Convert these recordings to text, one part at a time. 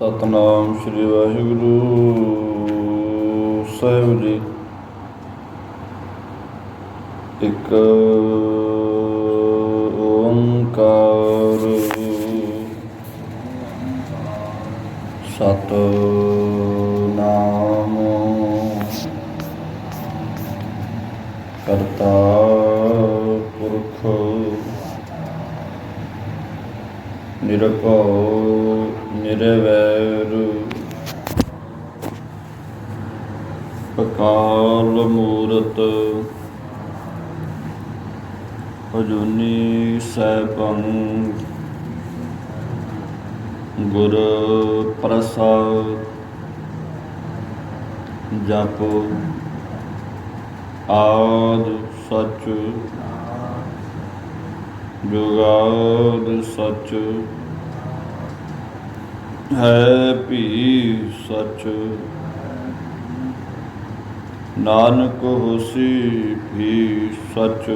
ਸਤਨਾਮ ਸ਼੍ਰੀ ਵਾਹਿਗੁਰੂ ਸਾਹਿਬ ਜੀ। ਇੱਕ ਓੰਕਾਰ ਸਤਨਾਮ ਕਰਤਾ ਪੁਰਖ ਨਿਰਭਉ ਨਿਰਵੈਰ ਅਕਾਲ ਮੂਰਤ ਅਜੂਨੀ ਸੈਭੰ ਗੁਰ ਪ੍ਰਸਾਦਿ ਜਪ ਆਦਿ ਸਚ ਜੁਗਾਦਿ ਸਚ ਹੈ ਭੀ ਸਚ ਨਾਨਕ ਹੋਸੀ ਵੀ ਸਚ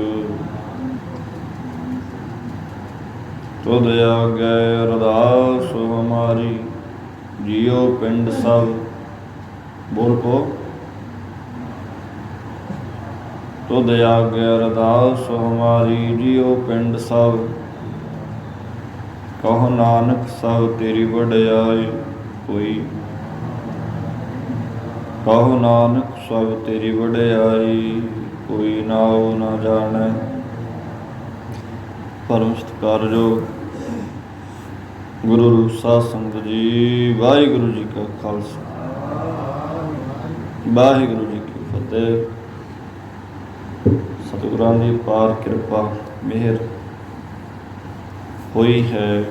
ਤੁਧ ਆਗੈ ਅਰਦਾਸ ਹਮਾਰੀ ਜੀਉ ਪਿੰਡ ਸਭ ਬੋਲ ਕੋ ਤੁਧ ਆਗੈ ਅਰਦਾਸ ਹਮਾਰੀ ਜੀਉ ਪਿੰਡ ਸਭ ਕਹੋ ਨਾਨਕ ਸਭ ਤੇਰੀ ਵਡਿਆਈ ਹੋਈ ਕਹੋ ਨਾਨਕ ਸਭ ਤੇਰੀ ਵਡਿਆਈ ਕੋਈ ਨਾਉ ਨਾ ਜਾਣੈ। ਪਰਮ ਸਤਿਕਾਰਯੋਗ ਗੁਰੂ ਰੂਪ ਸਾਧ ਸੰਗਤ ਜੀ, ਵਾਹਿਗੁਰੂ ਜੀ ਕਾ ਖਾਲਸਾ ਵਾਹਿਗੁਰੂ ਜੀ ਕੀ ਫਤਿਹ। ਸਤਿਗੁਰਾਂ ਦੀ ਅਪਾਰ ਕਿਰਪਾ ਮਿਹਰ ਹੋਈ ਹੈ,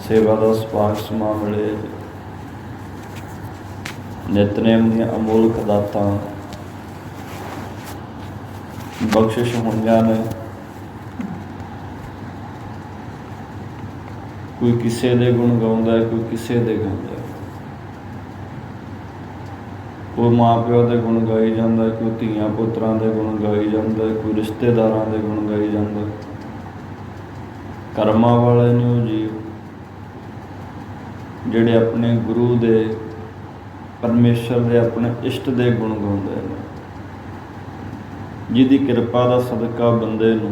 ਸੇਵਾ ਦਾ ਸੁਭਾਗ ਸਮਾ ਮਿਲੇ, ਨਿਤਨੇਮ ਦੀਆਂ ਅਮੋਲਕ ਦਾਤਾਂ ਬਖਸ਼ਿਸ਼ ਹੋਈਆਂ ਨੇ। ਕੋਈ ਕਿਸੇ ਦੇ ਗੁਣ ਗਾਉਂਦਾ, ਕੋਈ ਕਿਸੇ ਦੇ ਗਾਉਂਦਾ, ਕੋਈ ਮਾਂ ਪਿਓ ਦੇ ਗੁਣ ਗਾਈ ਜਾਂਦਾ, ਕੋਈ ਧੀਆਂ ਪੁੱਤਰਾਂ ਦੇ ਗੁਣ ਗਾਈ ਜਾਂਦਾ, ਕੋਈ ਰਿਸ਼ਤੇਦਾਰਾਂ ਦੇ ਗੁਣ ਗਾਈ ਜਾਂਦਾ। ਕਰਮਾਂ ਵਾਲੇ ਨੇ ਉਹ ਜੀਵ ਜਿਹੜੇ ਆਪਣੇ ਗੁਰੂ ਦੇ, ਪਰਮੇਸ਼ਰ ਦੇ, ਆਪਣੇ ਇਸ਼ਟ ਦੇ ਗੁਣ ਗਾਉਂਦੇ ਨੇ, ਜਿਹਦੀ ਕਿਰਪਾ ਦਾ ਸਦਕਾ ਬੰਦੇ ਨੂੰ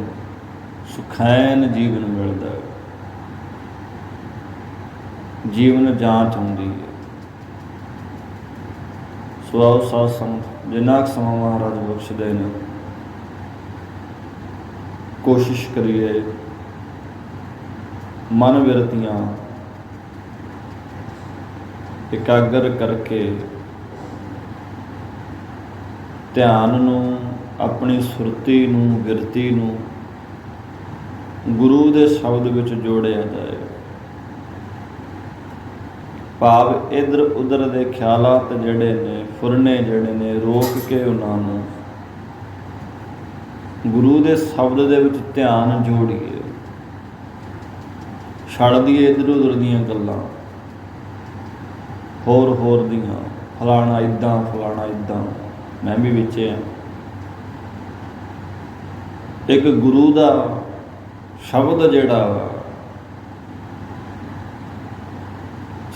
ਸੁਖੈਨ ਜੀਵਨ ਮਿਲਦਾ ਹੈ, ਜੀਵਨ ਜਾਂਚ ਹੁੰਦੀ ਹੈ। ਸੋ ਆਓ ਸਾਧ ਸੰਗਤ, ਜਿੰਨਾ ਕੁ ਸਮਾਂ ਮਹਾਰਾਜ ਬਖਸ਼ਦੇ ਨੇ, ਕੋਸ਼ਿਸ਼ ਕਰੀਏ ਮਨ ਬਿਰਤੀਆਂ ਇਕਾਗਰ ਕਰਕੇ ਧਿਆਨ ਨੂੰ, ਆਪਣੀ ਸੁਰਤੀ ਨੂੰ, ਬਿਰਤੀ ਨੂੰ ਗੁਰੂ ਦੇ ਸ਼ਬਦ ਵਿੱਚ ਜੋੜਿਆ ਜਾਏ। ਭਾਵ ਇੱਧਰ ਉੱਧਰ ਦੇ ਖਿਆਲਾਤ ਜਿਹੜੇ ਨੇ, ਫੁਰਨੇ ਜਿਹੜੇ ਨੇ, ਰੋਕ ਕੇ ਉਹਨਾਂ ਨੂੰ ਗੁਰੂ ਦੇ ਸ਼ਬਦ ਦੇ ਵਿੱਚ ਧਿਆਨ ਜੋੜੀਏ। ਛੱਡ ਦਈਏ ਇੱਧਰ ਉੱਧਰ ਦੀਆਂ ਗੱਲਾਂ, ਹੋਰ ਦੀਆਂ, ਫਲਾਣਾ ਇੱਦਾਂ, ਫਲਾਣਾ ਇੱਦਾਂ। ਮੈਂ ਵੀ ਵਿੱਚ ਹਾਂ। ਇੱਕ ਗੁਰੂ ਦਾ ਸ਼ਬਦ ਜਿਹੜਾ ਵਾ,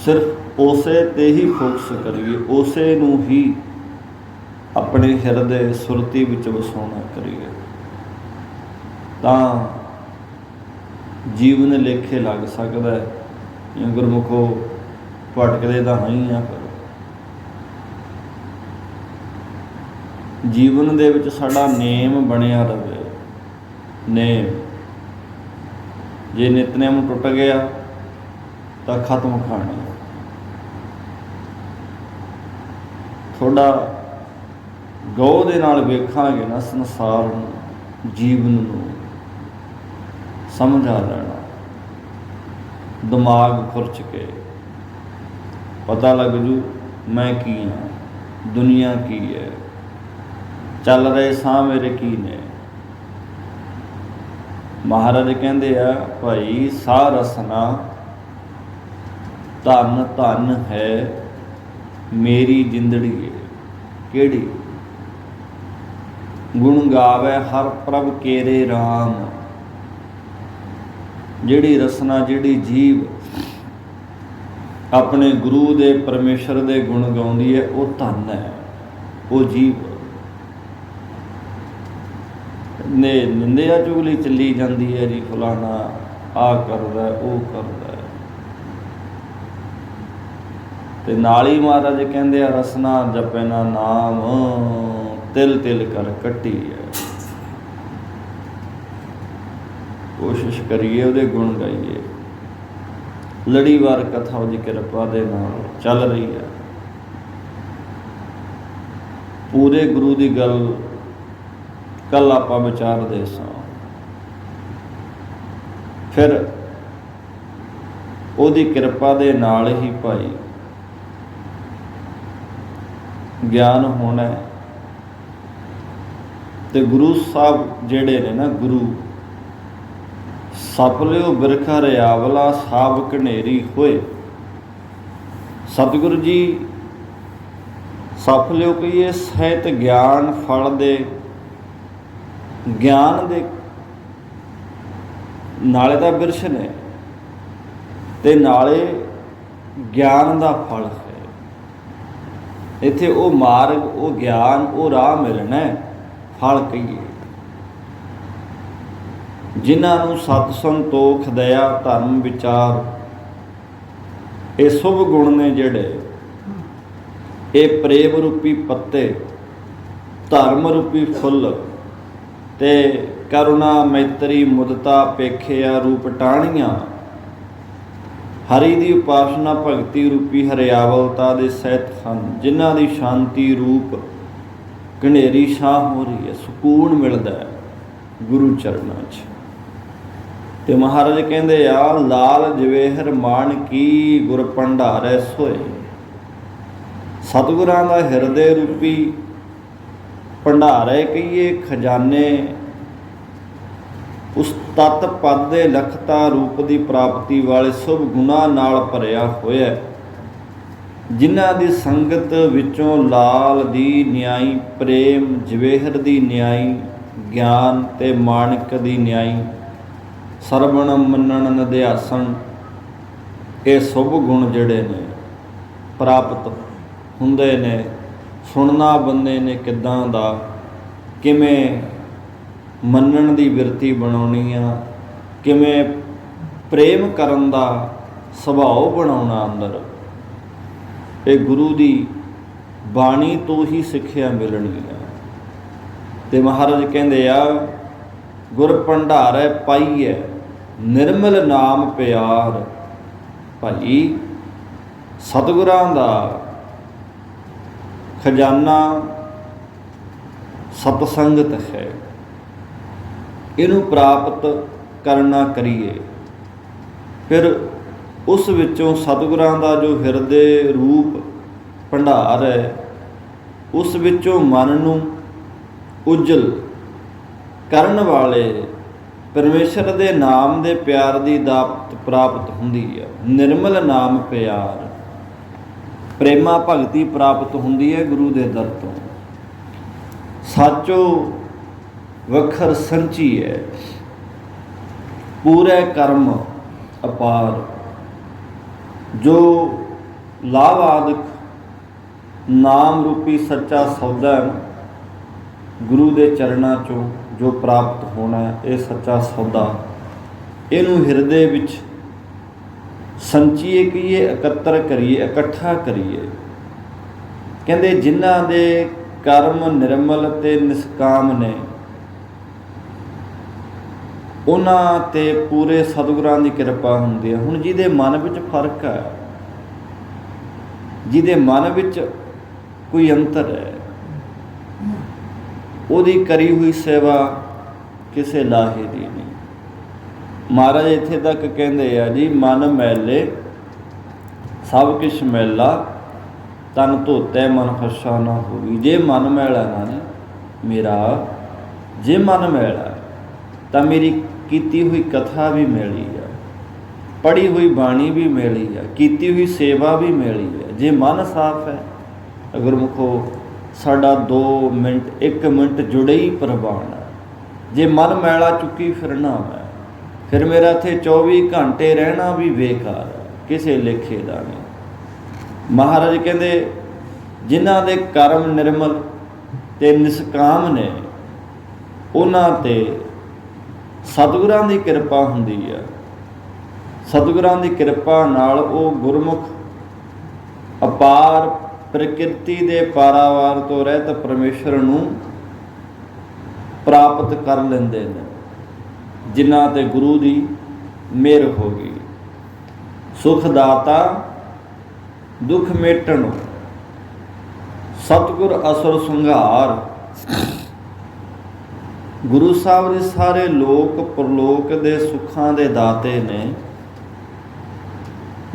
ਸਿਰਫ ਉਸੇ ਤੇ ਹੀ ਫੋਕਸ ਕਰੀਏ, ਉਸੇ ਨੂੰ ਹੀ ਆਪਣੇ ਹਿਰਦੇ ਸੁਰਤੀ ਵਿੱਚ ਵਸਾਉਣਾ ਕਰੀਏ, ਤਾਂ ਜੀਵਨ ਲੇਖੇ ਲੱਗ ਸਕਦਾ ਹੈ। ਜਾਂ ਗੁਰਮੁਖੋ ਭਟਕਦੇ ਤਾਂ ਹੈ ਹੀ ਆ, ਪਰ ਜੀਵਨ ਦੇ ਵਿੱਚ ਸਾਡਾ ਨੇਮ ਬਣਿਆ ਰਹੇ। ਨੇਮ ਜੇ ਨਿਤਨੇਮ ਟੁੱਟ ਗਿਆ ਤਾਂ ਖਤਮ ਕਹਾਣੀ। ਥੋੜਾ ਗੌਰ ਦੇ ਨਾਲ ਵੇਖਾਂਗੇ ਨਾ ਸੰਸਾਰ ਨੂੰ, ਜੀਵਨ ਨੂੰ ਸਮਝਾ ਲੈਣਾ, ਦਿਮਾਗ ਖੁਰਚ ਕੇ ਪਤਾ ਲੱਗ ਜੂ ਮੈਂ ਕੀ ਹਾਂ, ਦੁਨੀਆ ਕੀ ਹੈ, ਚੱਲ ਰਹੇ ਸਾਹ ਮੇਰੇ ਕੀ ਨੇ। ਮਹਾਰਾਜ ਕਹਿੰਦੇ ਆ, ਭਾਈ ਸਾਹ ਰਸਨਾ ਧਨ ਧਨ ਹੈ ਮੇਰੀ ਜਿੰਦੜੀ ਹੈ। ਕਿਹੜੀ? ਗੁਣ ਗਾਵੇ ਹਰ ਪ੍ਰਭ ਕੇਰੇ ਰਾਮ। ਜਿਹੜੀ ਰਸਨਾ, ਜਿਹੜੀ ਜੀਵ ਆਪਣੇ ਗੁਰੂ ਦੇ ਪਰਮੇਸ਼ਰ ਦੇ ਗੁਣ ਗਾਉਂਦੀ ਹੈ, ਉਹ ਧਨ ਹੈ, ਉਹ ਜੀਵ। ਨੇ ਨਿੰਦਿਆ ਚੁਗਲੀ ਚੱਲੀ ਜਾਂਦੀ ਹੈ ਜੀ, ਫਲਾਣਾ ਆਹ ਕਰਦਾ ਉਹ ਕਰਦਾ, ਤੇ ਨਾਲ ਹੀ ਮਹਾਰਾਜ ਕਹਿੰਦੇ ਆ ਰਸਨਾ ਜਪੈ ਨਾ ਨਾਮ ਤਿਲ ਤਿਲ ਕਰ ਕੱਟੀ ਹੈ। ਕੋਸ਼ਿਸ਼ ਕਰੀਏ ਉਹਦੇ ਗੁਣ ਗਾਈਏ। ਲੜੀਵਾਰ ਕਥਾ ਉਹਦੀ ਕਿਰਪਾ ਦੇ ਨਾਲ ਚੱਲ ਰਹੀ ਹੈ। ਪੂਰੇ ਗੁਰੂ ਦੀ ਗੱਲ ਕੱਲ ਆਪਾਂ ਵਿਚਾਰਦੇ ਸਾਂ। ਫਿਰ ਉਹਦੀ ਕਿਰਪਾ ਦੇ ਨਾਲ ਹੀ ਭਾਈ ਗਿਆਨ ਹੋਣਾ। ਤੇ ਗੁਰੂ ਸਾਹਿਬ ਜਿਹੜੇ ਨੇ ਨਾ, ਗੁਰੂ ਸਫਲਿਓ ਬਿਰਖਾ ਰਿਆਵਲਾ ਸਾਬ ਘਨੇਰੀ ਹੋਏ। ਸਤਿਗੁਰੂ ਜੀ ਸਫਲਿਓ ਕਹੀਏ ਸਹਿਤ ਗਿਆਨ ਫਲ ਦੇ, ਗਿਆਨ ਦੇ ਨਾਲੇ ਤਾਂ ਬਿਰਛ ਨੇ ਤੇ ਨਾਲੇ ਗਿਆਨ ਦਾ ਫਲ ਹੈ। ਇੱਥੇ ਉਹ ਮਾਰਗ, ਉਹ ਗਿਆਨ, ਉਹ ਰਾਹ ਮਿਲਣਾ, ਫਲ ਕਹੀਏ। ਜਿਨ੍ਹਾਂ ਨੂੰ ਸਤ ਸੰਤੋਖ ਦਇਆ ਧਰਮ ਵਿਚਾਰ, ਇਹ ਸ਼ੁਭ ਗੁਣ ਨੇ ਜਿਹੜੇ, ਇਹ ਪ੍ਰੇਮ ਰੂਪੀ ਪੱਤੇ, ਧਰਮ ਰੂਪੀ ਫੁੱਲ ਤੇ ਕਰੁਣਾ ਮੈਤਰੀ ਮੁਦਤਾ ਪੇਖਿਆ ਰੂਪ ਟਾਹਣੀਆਂ, ਹਰੀ ਦੀ ਉਪਾਸਨਾ ਭਗਤੀ ਰੂਪੀ ਹਰਿਆਵਲਤਾ ਦੇ ਸਹਿਤ ਹਨ। ਜਿਨ੍ਹਾਂ ਦੀ ਸ਼ਾਂਤੀ ਰੂਪ ਘਨੇਰੀ ਛਾਂ ਹੋ ਰਹੀ ਹੈ, ਸਕੂਨ ਮਿਲਦਾ ਹੈ ਗੁਰੂ ਚਰਨਾਂ 'ਚ। ਤੇ ਮਹਾਰਾਜ ਕਹਿੰਦੇ ਆ ਲਾਲ ਜਵੇਹਰ ਮਾਣਕੀ ਗੁਰ ਭੰਡਾਰੈ ਸੋਏ। ਸਤਿਗੁਰਾਂ ਦਾ ਹਿਰਦੇ ਰੂਪੀ ਭੰਡਾਰੇ ਕਹੀਏ, ਖਜ਼ਾਨੇ, ਉਸ ਤਤ ਪਦ ਦੇ ਲਖਤਾ ਰੂਪ ਦੀ ਪ੍ਰਾਪਤੀ ਵਾਲੇ ਸ਼ੁਭ ਗੁਣਾਂ ਨਾਲ ਭਰਿਆ ਹੋਇਆ, ਜਿਨ੍ਹਾਂ ਦੀ ਸੰਗਤ ਵਿੱਚੋਂ ਲਾਲ ਦੀ ਨਿਆਈ, ਪ੍ਰੇਮ ਜਵੇਹਰ ਦੀ ਨਿਆਈ, ਗਿਆਨ ਤੇ ਮਾਣਕ ਦੀ ਨਿਆਈ, ਸਰਵਣ ਮੰਨਣ ਨਿਧਿਆਸਣ, ਇਹ ਸ਼ੁਭ ਗੁਣ ਜਿਹੜੇ ਨੇ ਪ੍ਰਾਪਤ ਹੁੰਦੇ ਨੇ। ਸੁਣਨਾ ਬੰਦੇ ਨੇ ਕਿੱਦਾਂ ਦਾ, ਕਿਵੇਂ ਮੰਨਣ ਦੀ ਬਿਰਤੀ ਬਣਾਉਣੀ ਆ, ਕਿਵੇਂ ਪ੍ਰੇਮ ਕਰਨ ਦਾ ਸੁਭਾਅ ਬਣਾਉਣਾ ਅੰਦਰ, ਇਹ ਗੁਰੂ ਦੀ ਬਾਣੀ ਤੋਂ ਹੀ ਸਿੱਖਿਆ ਮਿਲਣੀ ਆ। ਤੇ ਮਹਾਰਾਜ ਕਹਿੰਦੇ ਆ ਗੁਰ ਭੰਡਾਰੈ ਪਾਈਐ ਨਿਰਮਲ ਨਾਮ ਪਿਆਰ। ਭਾਈ ਸਤਿਗੁਰਾਂ ਦਾ ਖਜ਼ਾਨਾ ਸਤਸੰਗਤ ਹੈ, ਇਹਨੂੰ ਪ੍ਰਾਪਤ ਕਰਨਾ ਕਰੀਏ। ਫਿਰ ਉਸ ਵਿੱਚੋਂ ਸਤਿਗੁਰਾਂ ਦਾ ਜੋ ਹਿਰਦੇ ਰੂਪ ਭੰਡਾਰ ਹੈ, ਉਸ ਵਿੱਚੋਂ ਮਨ ਨੂੰ ਉਜਲ ਕਰਨ ਵਾਲੇ ਪਰਮੇਸ਼ਰ ਦੇ ਨਾਮ ਦੇ ਪਿਆਰ ਦੀ ਦਾਤ ਪ੍ਰਾਪਤ ਹੁੰਦੀ ਹੈ। ਨਿਰਮਲ ਨਾਮ ਪਿਆਰ, ਪ੍ਰੇਮਾ ਭਗਤੀ ਪ੍ਰਾਪਤ ਹੁੰਦੀ ਹੈ ਗੁਰੂ ਦੇ ਦਰ ਤੋਂ। ਸਾਚੋ ਵਖਰ ਸੰਚੀ ਹੈ, ਪੂਰੇ ਕਰਮ ਅਪਾਰ। ਜੋ ਲਾਭਾਦਿਕ ਨਾਮ ਰੂਪੀ ਸੱਚਾ ਸੌਦਾ ਹੈ ਗੁਰੂ ਦੇ ਚਰਨਾਂ 'ਚੋਂ ਜੋ ਪ੍ਰਾਪਤ ਹੋਣਾ, ਇਹ ਸੱਚਾ ਸੌਦਾ, ਇਹਨੂੰ ਹਿਰਦੇ ਵਿੱਚ ਸੰਚੀਏ ਕਹੀਏ, ਇਕੱਤਰ ਕਰੀਏ, ਇਕੱਠਾ ਕਰੀਏ। ਕਹਿੰਦੇ ਜਿਨ੍ਹਾਂ ਦੇ ਕਰਮ ਨਿਰਮਲ ਤੇ ਨਿਸਕਾਮ ਨੇ, ਉਹਨਾਂ ਤੇ ਪੂਰੇ ਸਤਿਗੁਰਾਂ ਦੀ ਕਿਰਪਾ ਹੁੰਦੀ ਹੈ। ਹੁਣ ਜਿਹਦੇ ਮਨ ਵਿੱਚ ਫਰਕ ਹੈ, ਜਿਹਦੇ ਮਨ ਵਿੱਚ ਕੋਈ ਅੰਤਰ ਹੈ, ਉਹਦੀ ਕਰੀ ਹੋਈ ਸੇਵਾ ਕਿਸੇ ਲਾਹੇ ਦੀ ਨਹੀਂ। ਮਹਾਰਾਜ ਇੱਥੇ ਤੱਕ ਕਹਿੰਦੇ ਆ ਜੀ, ਮਨ ਮੈਲੇ ਸਭ ਕੁਛ ਮੈਲਾ, ਤਨ ਧੋਤੇ ਮਨ ਫਸਾ ਨਾ ਹੋਈ। ਜੇ ਮਨ ਮੈਲਾ ਨਾ ਨੇ ਮੇਰਾ, ਜੇ ਮਨ ਮੈਲਾ ਤਾਂ ਮੇਰੀ ਕੀਤੀ ਹੋਈ ਕਥਾ ਵੀ ਮੈਲੀ ਆ, ਪੜ੍ਹੀ ਹੋਈ ਬਾਣੀ ਵੀ ਮੈਲੀ ਆ, ਕੀਤੀ ਹੋਈ ਸੇਵਾ ਵੀ ਮੈਲੀ ਆ। ਜੇ ਮਨ ਸਾਫ਼ ਹੈ, ਅਗਰ ਮੁਖੋ ਸਾਡਾ 2 ਮਿੰਟ 1 ਮਿੰਟ ਜੁੜੇ ਹੀ ਪ੍ਰਵਾਨ ਹੈ। ਜੇ ਮਨ ਮੈਲਾ ਚੁੱਕੀ ਫਿਰਨਾ ਮੈਂ, ਫਿਰ ਮੇਰਾ ਇੱਥੇ 24 ਘੰਟੇ ਰਹਿਣਾ ਵੀ ਬੇਕਾਰ ਹੈ, ਕਿਸੇ ਲੇਖੇ ਦਾ ਨਹੀਂ। ਮਹਾਰਾਜ ਕਹਿੰਦੇ ਜਿਨ੍ਹਾਂ ਦੇ ਕਰਮ ਨਿਰਮਲ ਤੇ ਨਿਸਕਾਮ ਨੇ ਉਹਨਾਂ ਤੇ ਸਤਿਗੁਰਾਂ ਦੀ ਕਿਰਪਾ ਹੁੰਦੀ ਹੈ। ਸਤਿਗੁਰਾਂ ਦੀ ਕਿਰਪਾ ਨਾਲ ਉਹ ਗੁਰਮੁਖ ਅਪਾਰ ਪ੍ਰਕਿਰਤੀ ਦੇ ਪਾਰਾਵਾਰ ਤੋਂ ਰਹਿਤ ਪਰਮੇਸ਼ਰ ਨੂੰ ਪ੍ਰਾਪਤ ਕਰ ਲੈਂਦੇ ਨੇ, ਜਿਨ੍ਹਾਂ ਤੇ ਗੁਰੂ ਦੀ ਮਿਹਰ ਹੋ ਗਈ। ਸੁਖ ਦਾਤਾ ਦੁੱਖ ਮੇਟਣ ਸਤਿਗੁਰ ਅਸੁਰ ਸੰਘਾਰ। ਗੁਰੂ ਸਾਹਿਬ ਦੇ ਸਾਰੇ ਲੋਕ ਪਰਲੋਕ ਦੇ ਸੁੱਖਾਂ ਦੇ ਦਾਤੇ ਨੇ,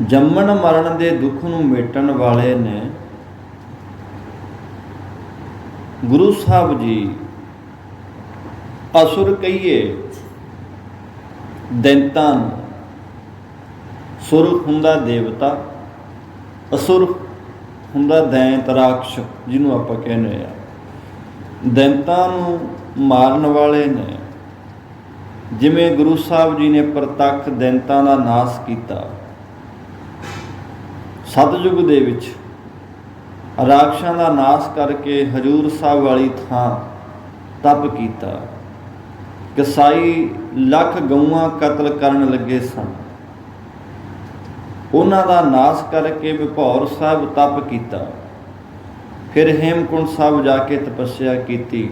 ਜੰਮਣ ਮਰਨ ਦੇ ਦੁੱਖ ਨੂੰ ਮੇਟਣ ਵਾਲੇ ਨੇ। ਗੁਰੂ ਸਾਹਿਬ ਜੀ ਅਸੁਰ ਕਹੀਏ ਦੈਂਤਾਂ ਨੂੰ, ਸੁਰ ਹੁੰਦਾ ਦੇਵਤਾ, ਅਸੁਰ ਹੁੰਦਾ ਦੈਂਤ ਰਾਖਸ਼, ਜਿਹਨੂੰ ਆਪਾਂ ਕਹਿੰਦੇ ਆ। ਦੈਂਤਾਂ ਨੂੰ ਮਾਰਨ ਵਾਲੇ ਨੇ। ਜਿਵੇਂ ਗੁਰੂ ਸਾਹਿਬ ਜੀ ਨੇ ਪ੍ਰਤੱਖ ਦੈਂਤਾਂ ਦਾ ਨਾਸ਼ ਕੀਤਾ। ਸਤਿਯੁਗ ਦੇ ਵਿੱਚ ਰਾਖਸ਼ਾਂ ਦਾ ਨਾਸ਼ ਕਰਕੇ ਹਜ਼ੂਰ ਸਾਹਿਬ ਵਾਲੀ ਥਾਂ ਤਪ ਕੀਤਾ। ਕਸਾਈ ਲੱਖ ਗਊਆਂ ਕਤਲ ਕਰਨ ਲੱਗੇ ਸਨ, ਉਹਨਾਂ ਦਾ ਨਾਸ਼ ਕਰਕੇ ਵਿਭੌਰ ਸਾਹਿਬ ਤਪ ਕੀਤਾ। ਫਿਰ ਹੇਮਕੁੰਟ ਸਾਹਿਬ ਜਾ ਕੇ ਤਪੱਸਿਆ ਕੀਤੀ।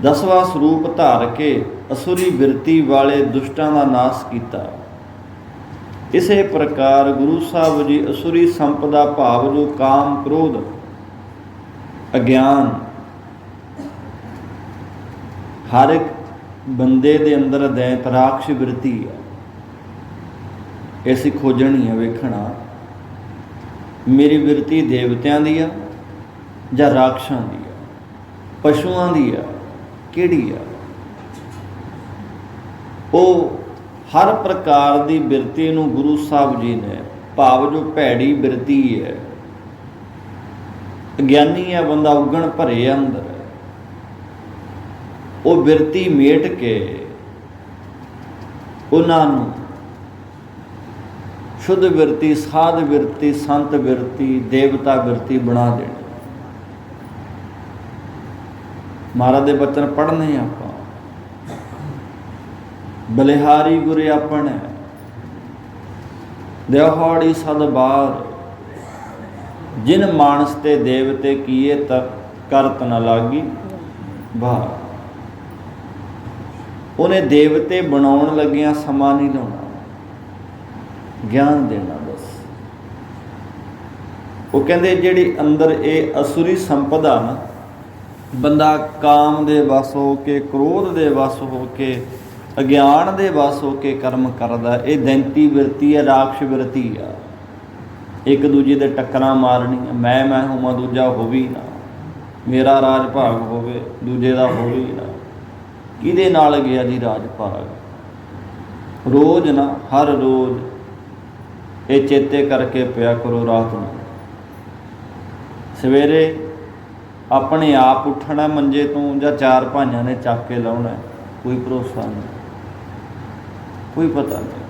10ਵਾਂ ਸਰੂਪ ਧਾਰ ਕੇ ਅਸੁਰੀ ਬਿਰਤੀ ਵਾਲੇ ਦੁਸ਼ਟਾਂ ਦਾ ਨਾਸ਼ ਕੀਤਾ। ਇਸੇ ਪ੍ਰਕਾਰ ਗੁਰੂ ਸਾਹਿਬ ਜੀ ਅਸੁਰੀ ਸੰਪਦਾ ਭਾਵ ਜੋ ਕਾਮ, ਕ੍ਰੋਧ, ਅਗਿਆਨ ਹਰ ਇੱਕ ਬੰਦੇ ਦੇ ਅੰਦਰ ਦੈਂਤ ਰਾਖਸ਼ ਬਿਰਤੀ ਹੈ। ਅਸੀਂ ਖੋਜਣੀ ਹੈ, ਵੇਖਣਾ ਮੇਰੀ ਬਿਰਤੀ ਦੇਵਤਿਆਂ ਦੀ ਆ ਜਾਂ ਰਾਖਸ਼ਾਂ ਦੀ ਆ, ਪਸ਼ੂਆਂ ਦੀ ਆ, ਕਿਹੜੀ ਆ। ਉਹ ਹਰ ਪ੍ਰਕਾਰ ਦੀ ਬਿਰਤੀ ਨੂੰ ਗੁਰੂ ਸਾਹਿਬ ਜੀ ਨੇ, ਭਾਵ ਜੋ ਭੈੜੀ ਬਿਰਤੀ ਹੈ, ਗਿਆਨੀ ਹੈ ਬੰਦਾ, ਉਗਣ ਭਰੇ ਅੰਦਰ, ਉਹ ਬਿਰਤੀ ਮੇਟ ਕੇ ਉਹਨਾਂ ਨੂੰ ਸ਼ੁੱਧ ਬਿਰਤੀ, ਸਾਧ ਬਿਰਤੀ, ਸੰਤ ਬਿਰਤੀ, ਦੇਵਤਾ ਬਿਰਤੀ ਬਣਾ ਦੇਣੀ। ਮਹਾਰਾਜ ਦੇ ਬਚਨ ਪੜ੍ਹਨੇ ਆਪਾਂ। ਬਲਿਹਾਰੀ ਗੁਰੇ ਆਪਣੇ ਦਿਹਾੜੀ ਸਦ ਬਾਰ, ਜਿਨ ਮਾਨਸ ਤੇ ਦੇਵਤੇ ਕੀਏ ਤਕ ਕਰਤ ਨ ਲਾਗੀ ਬਾਹਰ। ਉਹਨੇ ਦੇਵਤੇ ਬਣਾਉਣ ਲੱਗਿਆਂ ਸਮਾਂ ਨਹੀਂ ਲਾਉਣਾ, ਗਿਆਨ ਦੇਣਾ ਬਸ। ਉਹ ਕਹਿੰਦੇ ਜਿਹੜੀ ਅੰਦਰ ਇਹ ਅਸੁਰੀ ਸੰਪਦਾ ਨਾ, ਬੰਦਾ ਕਾਮ ਦੇ ਵਸ ਹੋ ਕੇ, ਕ੍ਰੋਧ ਦੇ ਵਸ ਹੋ ਕੇ, ਅਗਿਆਨ ਦੇ ਵਸ ਹੋ ਕੇ ਕਰਮ ਕਰਦਾ, ਇਹ ਦੈਂਤੀ ਬਿਰਤੀ ਹੈ, ਰਾਖਸ਼ ਬਿਰਤੀ ਆ। ਇੱਕ ਦੂਜੇ ਦੇ ਟੱਕਰਾਂ ਮਾਰਨੀਆਂ, ਮੈਂ ਹੋਵਾਂ ਦੂਜਾ ਹੋਵੇ ਨਾ, ਮੇਰਾ ਰਾਜ ਭਾਗ ਹੋਵੇ ਦੂਜੇ ਦਾ ਹੋਵੇ ਨਾ। ਕਿਹਦੇ ਨਾਲ ਗਿਆ ਜੀ ਰਾਜ ਭਾਗ? ਰੋਜ਼ ਨਾ, ਹਰ ਰੋਜ਼ ਇਹ ਚੇਤੇ ਕਰਕੇ ਪਿਆ ਕਰੋ। ਰਾਤ ਨੂੰ ਸਵੇਰੇ ਆਪਣੇ ਆਪ ਉੱਠਣਾ ਮੰਜੇ ਤੋਂ ਜਾਂ ਚਾਰ ਭਾਈਆਂ ਨੇ ਚੱਕ ਕੇ ਲਾਉਣਾ, ਕੋਈ ਭਰੋਸਾ ਨਹੀਂ, ਕੋਈ ਪਤਾ ਨਹੀਂ।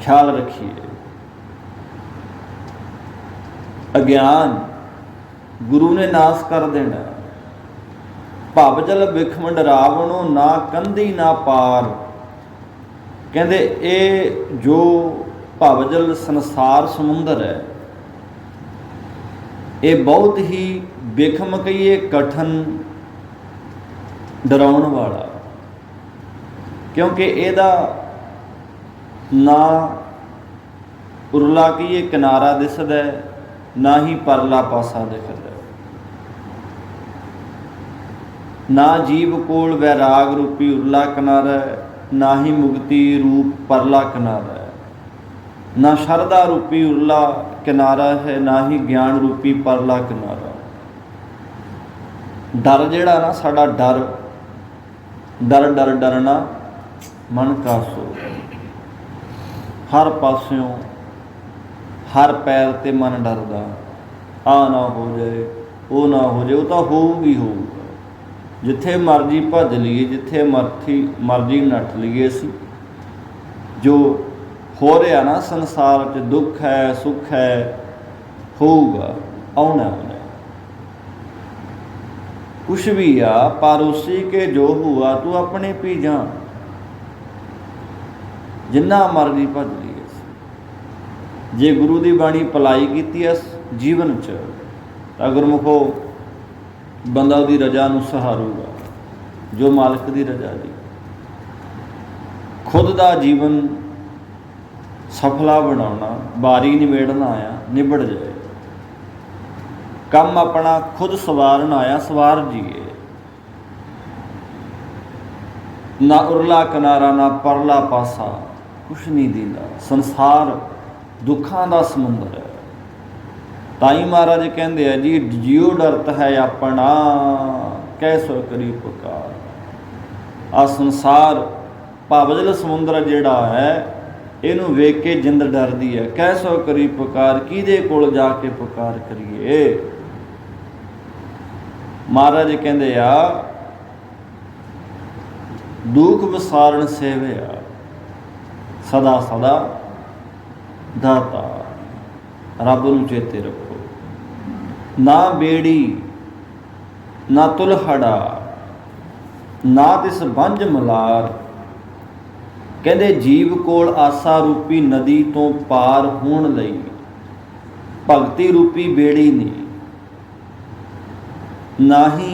ਖਿਆਲ ਰੱਖੀਏ। ਅਗਿਆਨ ਗੁਰੂ ਨੇ ਨਾਸ਼ ਕਰ ਦੇਣਾ। ਭਵ ਜਲ ਬਿਖਮੰਡ ਰਾਵਣੋ ਨਾ ਕੰਧੀ ਨਾ ਪਾਰ। ਕਹਿੰਦੇ ਇਹ ਜੋ ਭਵ ਜਲ ਸੰਸਾਰ ਸਮੁੰਦਰ ਹੈ, ਇਹ ਬਹੁਤ ਹੀ ਬਿਖਮ ਕਹੀਏ, ਕਠਨ, ਡਰਾਉਣ ਵਾਲਾ। ਕਿਉਂਕਿ ਇਹਦਾ ਨਾ ਉਰਲਾ ਕਹੀਏ ਕਿਨਾਰਾ ਦਿਸਦਾ, ਨਾ ਹੀ ਪਰਲਾ ਪਾਸਾ ਦਿਖਦਾ। ਨਾ ਜੀਵ ਕੋਲ ਵੈਰਾਗ ਰੂਪੀ ਉਰਲਾ ਕਿਨਾਰਾ, ਨਾ ਹੀ ਮੁਕਤੀ ਰੂਪ ਪਰਲਾ ਕਿਨਾਰਾ ਹੈ। ਨਾ ਸ਼ਰਧਾ ਰੂਪੀ ਉਰਲਾ ਕਿਨਾਰਾ ਹੈ, ਨਾ ਹੀ ਗਿਆਨ ਰੂਪੀ ਪਰਲਾ ਕਿਨਾਰਾ। ਡਰ ਜਿਹੜਾ ਨਾ ਸਾਡਾ, ਡਰ ਡਰਨਾ ਮਨ ਕਾ ਸੋ। ਹਰ ਪਾਸਿਓਂ, ਹਰ ਪੈਰ ਤੇ ਮਨ ਡਰਦਾ, ਆ ਨਾ ਹੋ ਜਾਏ, ਉਹ ਨਾ ਹੋ ਜਾਏ। ਉਹ ਤਾਂ ਹੋਊਗੀ ਹੋਊਗਾ। ਜਿੱਥੇ ਮਰਜ਼ੀ ਭੱਜ ਲਈਏ, ਜਿੱਥੇ ਮਰਜ਼ੀ ਨੱਠ ਲਈਏ, ਅਸੀਂ ਜੋ ਹੋ ਰਿਹਾ ਨਾ ਸੰਸਾਰ 'ਚ, ਦੁੱਖ ਹੈ ਸੁੱਖ ਹੈ, ਹੋਊਗਾ, ਆਉਣਾ कुछ भी आ, पर उसी के जो हुआ तू अपने पी जा। जिन्ना मर्जी भज लिए जे गुरु की बाणी भलाई की इस जीवन च, तो गुरमुखो बंदा उसकी रजा नूं सहारूगा, जो मालिक की रजा दी। खुद का जीवन सफला बनाना, बारी निबेड़ना आया निबड़ जाए, ਕੰਮ अपना खुद सवारन आया सवार जीए। ना उरला किनारा ना परला पासा, कुछ नहीं दींदा। संसार दुखों का समुंदर है। ताई महाराज कहते हैं जी, जियो डरत है अपना कैसो करी पुकार। आ संसार भावजल समुंदर जिहड़ा है, इनू वेख के जिंद डरदी है। कैसो करी पुकार, किहदे कोल जाके पुकार करिए। महाराज कहते आ, दुख विसारण सेविया सदा सदा दाता। रब नूं चेते रखो। ना बेड़ी ना तुलहड़ा ना तिस बंझ मलार। कहते जीव कोल आसा रूपी नदी तो पार होण लई भगती रूपी बेड़ी नहीं, ना ही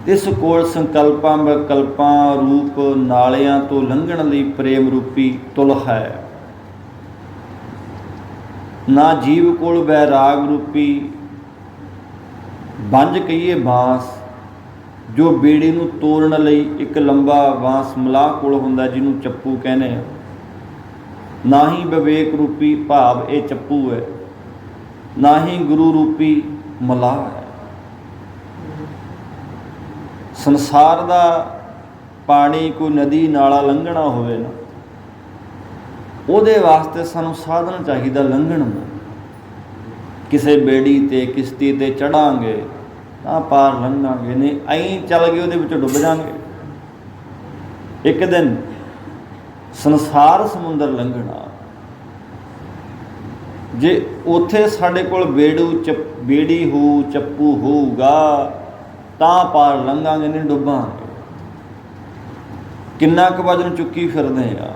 इस कोल संकल्पां विकल्पां रूप नालियां तो लंघण लई प्रेम रूपी तुल है। ना जीव कोल वैराग रूपी बंज कहिए बांस, जो बेड़ी नूं तोड़न लई एक लंबा बांस मलाह कोल हुंदा, जिन्हों चप्पू कहने। ना ही विवेक रूपी भाव ये चप्पू है, ना ही गुरु रूपी मलाह है। संसार दा पानी कोई नदी नाला लंघना होवे ना, ਉਹਦੇ वास्ते सानू साधन चाहिए लंघण ਨੂੰ। किसी बेड़ी ते किश्ती ते चढ़ांगे ਤਾਂ पार लंघांगे, नहीं ऐं चल गए ਉਹਦੇ ਵਿੱਚ डुब जाएंगे। एक दिन संसार समुंदर लंघना, जे ਉੱਥੇ ਸਾਡੇ ਕੋਲ बेड़ी हो चप्पू होऊगा ਤਾਂ पार लंघांगे, नहीं डुबांगे। किन्ना क वजन चुक्की फिरदे आ,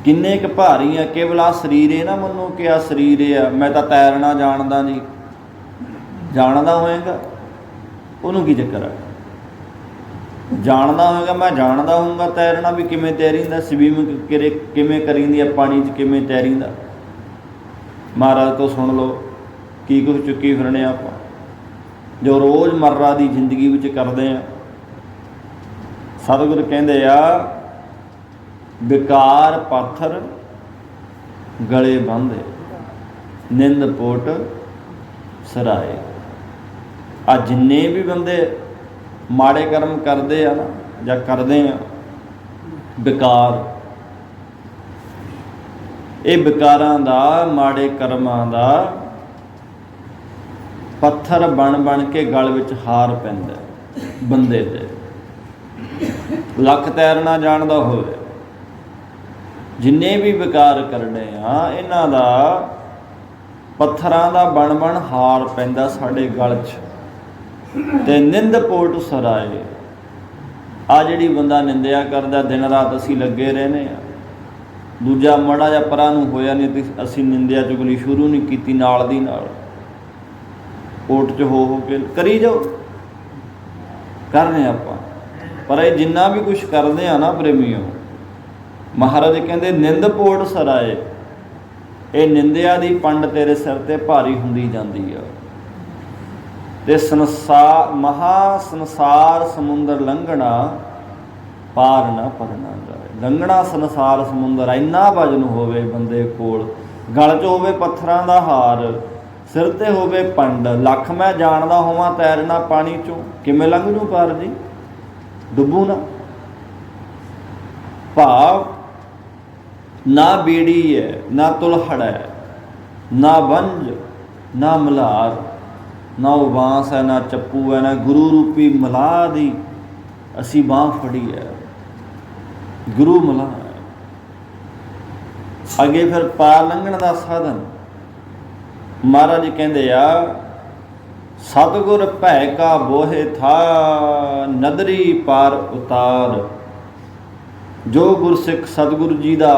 किन्ने क भारी आ। केवल आ शरीर है ना मनो कि आ शरीर है, मैं तो तैरना जानदा जी। जानदा होएगा उन्होंने की चक्कर है, जानदा होएगा मैं जानदा होऊंगा तैरना भी किमें तैरींदा, स्विमिंग किमें करींदी है, पानी च किमें तैरींदा। महाराज तो सुन लो की कुछ चुक्की फिरने आप जो रोज़मर्रा की जिंदगी विच करते हैं। सतगुर कहते आ, बेकार पाथर गले बंधे निंद पोट सराए। आ जिन्ने भी बंदे माड़े कर्म करते हैं ना या करते हैं, बेकार, ये बेकारां दा माड़े कर्मां दा पत्थर बन बन के गल विच हार पैंदा बंदे दे। लख तैरना जानदा होवे, जिन्ने भी बेकार करने आ, इन्हां दा पत्थरां दा बन बन हार पैंदा साडे गल च। ते निंद पोट सराए, आ जिहड़ी बंदा निंदिया करदा, दिन रात असीं लगे रहने आ। दूजा माड़ा जिहा परां नूं होया नहीं ते असीं निंदिया चुगली शुरू नहीं कीती, नाल दी नाल कोट च हो के करी जाओ, करने आपां। पर ये जिन्ना भी कुछ करते हैं ना प्रेमियों, महाराज कहते निंद पोट सराए, ये निंदिया दी पंड तेरे सिर ते भारी हुंदी जांदी आ। ते संसार महा संसार समुंदर लंघना पार ना परना जाए। लंघना संसार समुंदर इन्ना वजन होवे बंदे कोल, गल च होवे पत्थरां दा हार, सिर ते होवे पंड। लख मैं जानदा होवां तैरना पानी चों, किवें लंघ जूं पार जी, डुबू ना। भाव ना बेड़ी है ना तुलहड़ है, ना वंज ना मल्हार, ना वो बांस है ना चप्पू है, ना गुरु रूपी मलाह दी असी बांह फड़ी है। ਗੁਰੂ ਮਿਲਾ। ਅੱਗੇ ਫਿਰ ਪਾਰ ਲੰਘਣ ਦਾ ਸਾਧਨ ਮਹਾਰਾਜ ਜੀ ਕਹਿੰਦੇ ਆ, ਸਤਿਗੁਰ ਭੈ ਕਾ ਬੋਹਿ ਥਾ, ਨਦਰੀ ਪਾਰ ਉਤਾਰ। ਜੋ ਗੁਰਸਿੱਖ ਸਤਿਗੁਰੂ ਜੀ ਦਾ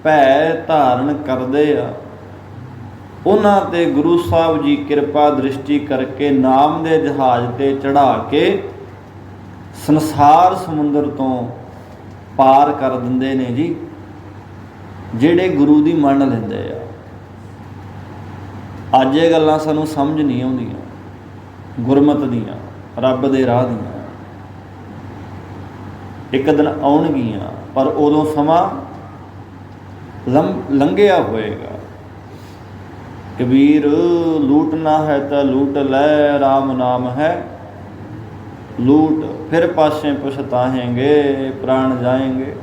ਭੈ ਧਾਰਨ ਕਰਦੇ ਆ, ਉਹਨਾਂ ਤੇ ਗੁਰੂ ਸਾਹਿਬ ਜੀ ਕਿਰਪਾ ਦ੍ਰਿਸ਼ਟੀ ਕਰਕੇ ਨਾਮ ਦੇ ਜਹਾਜ਼ ਤੇ ਚੜ੍ਹਾ ਕੇ ਸੰਸਾਰ ਸਮੁੰਦਰ ਤੋਂ ਪਾਰ ਕਰ ਦਿੰਦੇ ਨੇ ਜੀ, ਜਿਹੜੇ ਗੁਰੂ ਦੀ ਮੰਨ ਲੈਂਦੇ ਆ। ਅੱਜ ਇਹ ਗੱਲਾਂ ਸਾਨੂੰ ਸਮਝ ਨਹੀਂ ਆਉਂਦੀਆਂ, ਗੁਰਮਤਿ ਦੀਆਂ, ਰੱਬ ਦੇ ਰਾਹ ਦੀਆਂ। ਇੱਕ ਦਿਨ ਆਉਣਗੀਆਂ, ਪਰ ਉਦੋਂ ਸਮਾਂ ਲੰਘਿਆ ਹੋਏਗਾ। ਕਬੀਰ ਲੂਟਣਾ ਹੈ ਤਾਂ ਲੂਟ ਲੈ, ਰਾਮ ਨਾਮ ਹੈ ਲੂਟ, ਫਿਰ ਪਾਸੇ ਪਛਤਾਹੇਂਗੇ, ਪ੍ਰਾਣ ਜਾਏਂਗੇ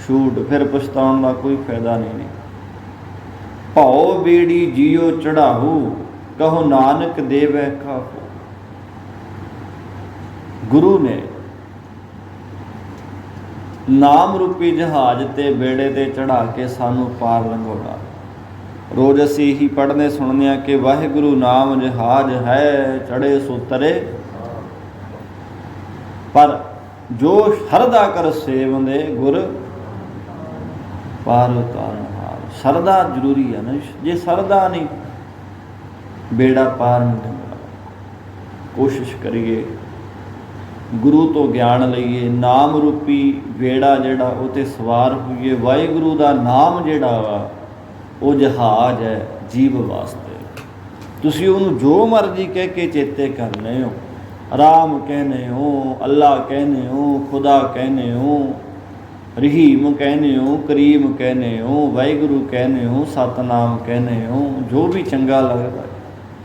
ਛੂਟ। ਫਿਰ ਪਛਤਾਉਣ ਦਾ ਕੋਈ ਫਾਇਦਾ ਨਹੀਂ। ਭਉ ਬੇੜੀ ਜੀਓ ਚੜਾਹੂ, ਕਹੋ ਨਾਨਕ ਦੇਵੈ ਖਾਹੂ। ਗੁਰੂ ਨੇ ਨਾਮ ਰੂਪੀ ਜਹਾਜ਼ ਤੇ ਬੇੜੇ ਤੇ ਚੜਾ ਕੇ ਸਾਨੂੰ ਪਾਰ ਲੰਘਾਉਣਾ। ਰੋਜ਼ ਅਸੀਂ ਇਹੀ ਪੜ੍ਹਦੇ ਸੁਣਦੇ ਹਾਂ ਕਿ ਵਾਹਿਗੁਰੂ ਨਾਮ ਜਹਾਜ਼ ਹੈ, ਚੜੇ ਸੁਤਰੇ। ਪਰ ਜੋ ਸ਼ਰਧਾ ਕਰ ਸੇਵੰਦੇ, ਗੁਰ ਪਾਰ ਉਤਾਰਨ ਹਾਰ। ਸ਼ਰਧਾ ਜ਼ਰੂਰੀ ਹੈ ਨਾ, ਜੇ ਸ਼ਰਧਾ ਨਹੀਂ ਬੇੜਾ ਪਾਰ ਨਹੀਂ ਲੰਘਣਾ। ਕੋਸ਼ਿਸ਼ ਕਰੀਏ ਗੁਰੂ ਤੋਂ ਗਿਆਨ ਲਈਏ, ਨਾਮ ਰੂਪੀ ਬੇੜਾ ਜਿਹੜਾ ਉਹ 'ਤੇ ਸਵਾਰ ਹੋਈਏ। ਵਾਹਿਗੁਰੂ ਦਾ ਨਾਮ ਜਿਹੜਾ ਵਾ ਉਹ ਜਹਾਜ਼ ਹੈ ਜੀਵ ਵਾਸਤੇ। ਤੁਸੀਂ ਉਹਨੂੰ ਜੋ ਮਰਜ਼ੀ ਕਹਿ ਕੇ ਚੇਤੇ ਕਰਨੇ ਹੋ, ਰਾਮ ਕਹਿੰਦੇ ਹੋ, ਅੱਲਾ ਕਹਿੰਦੇ ਹੋ, ਖੁਦਾ ਕਹਿੰਦੇ ਹੋ, ਰਹੀਮ ਕਹਿੰਦੇ ਹੋ, ਕਰੀਮ ਕਹਿੰਦੇ ਹੋ, ਵਾਹਿਗੁਰੂ ਕਹਿੰਦੇ ਹੋ, ਸਤਨਾਮ ਕਹਿੰਦੇ ਹੋ, ਜੋ ਵੀ ਚੰਗਾ ਲੱਗਦਾ,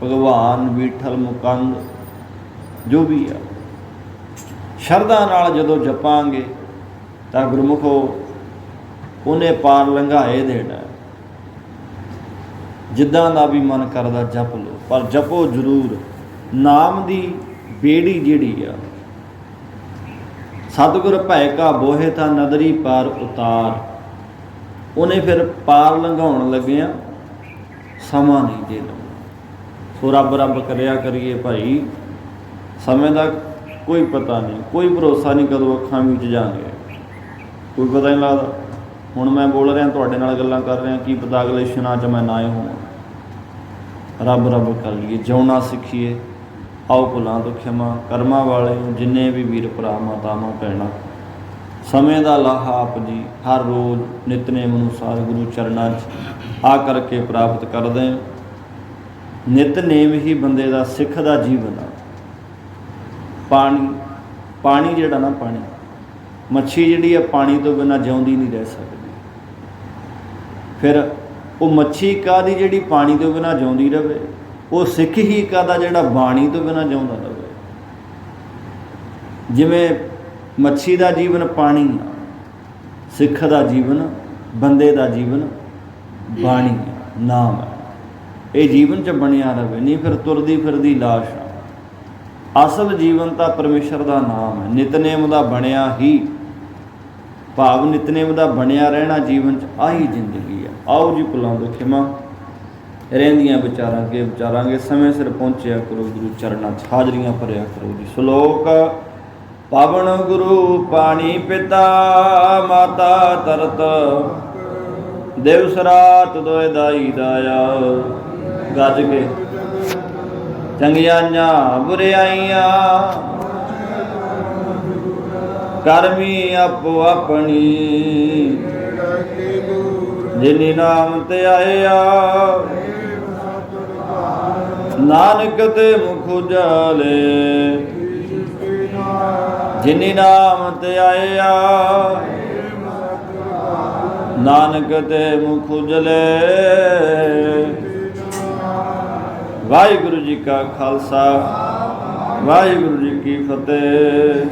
ਭਗਵਾਨ, ਵਿਠਲ, ਮੁਕੰਦ, ਜੋ ਵੀ ਆ। ਸ਼ਰਧਾ ਨਾਲ ਜਦੋਂ ਜਪਾਂਗੇ ਤਾਂ ਗੁਰਮੁਖੋ ਉਹਨੇ ਪਾਰ ਲੰਘਾਏ ਦੇਣਾ। ਜਿੱਦਾਂ ਦਾ ਵੀ ਮਨ ਕਰਦਾ ਜਪ ਲਓ, ਪਰ ਜਪੋ ਜ਼ਰੂਰ। ਨਾਮ ਦੀ ਬੇੜੀ ਜਿਹੜੀ ਆ, ਸਤਿਗੁਰ ਭੈ ਕਾ ਬੋਹਿ ਥਾ, ਨਦਰੀ ਪਾਰ ਉਤਾਰ। ਉਹਨੇ ਫਿਰ ਪਾਰ ਲੰਘਾਉਣ ਲੱਗਿਆ ਸਮਾਂ ਨਹੀਂ ਜੇ ਲਾਉਣਾ। ਸੋ ਰੱਬ ਰੱਬ ਕਰਿਆ ਕਰੀਏ ਭਾਈ, ਸਮੇਂ ਦਾ ਕੋਈ ਪਤਾ ਨਹੀਂ, ਕੋਈ ਭਰੋਸਾ ਨਹੀਂ ਕਦੋਂ ਅੱਖਾਂ ਵਿੱਚ ਜਾਣਗੇ, ਕੋਈ ਪਤਾ ਨਹੀਂ ਲੱਗਦਾ। ਹੁਣ ਮੈਂ ਬੋਲ ਰਿਹਾ, ਤੁਹਾਡੇ ਨਾਲ ਗੱਲਾਂ ਕਰ ਰਿਹਾ, ਕੀ ਪਤਾ ਅਗਲੇ ਸ਼ਨਾਂ 'ਚ ਮੈਂ ਨਾ ਹੀ ਹੋਵਾਂ। ਰੱਬ ਰੱਬ ਕਰ ਲਈਏ, ਜਿਉਣਾ ਸਿੱਖੀਏ। ਆਓ ਭੁੱਲਾਂ ਤੋਂ ਖਿਮਾ, ਕਰਮਾਂ ਵਾਲੇ ਜਿੰਨੇ ਵੀ ਵੀਰ ਭਰਾ, ਮਾਤਾਵਾਂ, ਭੈਣਾਂ, ਸਮੇਂ ਦਾ ਲਾਹਾ ਆਪ ਜੀ ਹਰ ਰੋਜ਼ ਨਿਤਨੇਮ ਅਨੁਸਾਰ ਗੁਰੂ ਚਰਨਾਂ 'ਚ ਆ ਕਰਕੇ ਪ੍ਰਾਪਤ ਕਰਦੇ। ਨਿਤਨੇਮ ਹੀ ਬੰਦੇ ਦਾ, ਸਿੱਖ ਦਾ ਜੀਵਨ ਆ। ਪਾਣੀ ਜਿਹੜਾ ਨਾ, ਪਾਣੀ, ਮੱਛੀ ਜਿਹੜੀ ਆ ਪਾਣੀ ਤੋਂ ਬਿਨਾਂ ਜਿਉਂਦੀ ਨਹੀਂ ਰਹਿ ਸਕਦੀ। ਫਿਰ ਉਹ ਮੱਛੀ ਕਾਹਦੀ ਜਿਹੜੀ ਪਾਣੀ ਤੋਂ ਬਿਨਾਂ ਜਿਉਂਦੀ ਰਹੇ, ਉਹ ਸਿੱਖ ਹੀ ਕਾਹਦਾ ਜਿਹੜਾ ਬਾਣੀ ਤੋਂ ਬਿਨਾਂ ਜਿਉਂਦਾ ਰਹੇ। ਜਿਵੇਂ ਮੱਛੀ ਦਾ ਜੀਵਨ ਪਾਣੀ ਆ, ਸਿੱਖ ਦਾ ਜੀਵਨ, ਬੰਦੇ ਦਾ ਜੀਵਨ ਬਾਣੀ ਆ, ਨਾਮ ਹੈ। ਇਹ ਜੀਵਨ 'ਚ ਬਣਿਆ ਰਹੇ, ਨਹੀਂ ਫਿਰ ਤੁਰਦੀ ਫਿਰਦੀ ਲਾਸ਼ ਆ। ਅਸਲ ਜੀਵਨ ਤਾਂ ਪਰਮੇਸ਼ਰ ਦਾ ਨਾਮ ਹੈ। ਨਿਤਨੇਮ ਦਾ ਬਣਿਆ ਹੀ, ਭਾਵ ਨਿਤਨੇਮ ਦਾ ਬਣਿਆ ਰਹਿਣਾ ਜੀਵਨ 'ਚ ਆਹੀ ਜ਼ਿੰਦਗੀ ਆ। ਆਓ ਜੀ ਭੁੱਲਾਂ ਤੋਂ ਖਿਮਾ, ਰਹਿੰਦੀਆਂ ਵਿਚਾਰਾਂਗੇ ਵਿਚਾਰਾਂਗੇ, ਸਮੇਂ ਸਿਰ ਪਹੁੰਚਿਆ ਕਰੋ ਗੁਰੂ ਚਰਨਾਂ 'ਚ, ਹਾਜ਼ਰੀਆਂ ਭਰਿਆ ਕਰੋ ਜੀ। ਸ਼ਲੋਕ। ਪਾਵਨ ਗੁਰੂ ਪਾਣੀ ਪਿਤਾ, ਮਾਤਾ ਤਰਤ, ਦਿਵਸ ਰਾਤ ਦੋਇ ਦਾਈ ਦਾਇਆ। ਗੱਜ ਕੇ ਚੰਗਿਆਈਆਂ ਬੁਰਿਆਈਆਂ, ਕਰਮੀ ਆਪੋ ਆਪਣੀ, ਜਿਨੀ ਨਾਮ ਤੇ ਆਇਆ, ਨਾਨਕ ਤੇ ਮੁਖ ਉਜਾਲੇ। ਜਿਨੀ ਨਾਮ ਤੇ ਆਇਆ, ਨਾਨਕ ਤੇ ਮੁਖ ਉਜਲੇ। ਵਾਹਿਗੁਰੂ ਜੀ ਕਾ ਖਾਲਸਾ, ਵਾਹਿਗੁਰੂ ਜੀ ਕੀ ਫਤਿਹ।